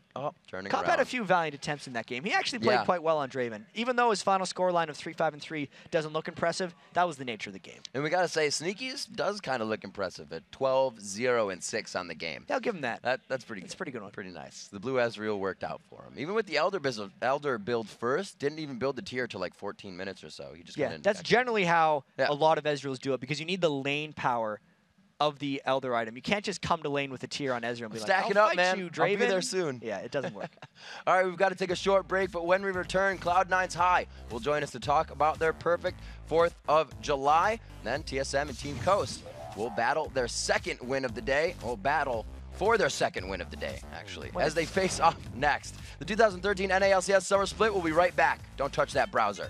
turning Cop around. had a few valiant attempts in that game. He actually played quite well on Draven. Even though his final scoreline of 3-5-3 doesn't look impressive, that was the nature of the game. And we got to say, Sneaky's does kind of look impressive at 12-0-6 on the game. Yeah, I'll give him that. That's pretty good. It's a pretty good one. Pretty nice. The Blue Ezreal worked out for him. Even with the Elder build first, didn't even build the tier till like 14 minutes or so. He just went in that's generally how a lot of Ezreals do it, because you need the lane power of the Elder item. You can't just come to lane with a tier on Ezreal and be Stack like, it I'll up, fight man. you, I'll Draven. be there soon. Yeah, it doesn't work. All right, we've got to take a short break, but when we return, Cloud9's High will join us to talk about their perfect 4th of July. Then TSM and Team Coast will battle their second win of the day. Will battle for their second win of the day, actually, as they face off next. The 2013 NA LCS Summer Split will be right back. Don't touch that browser.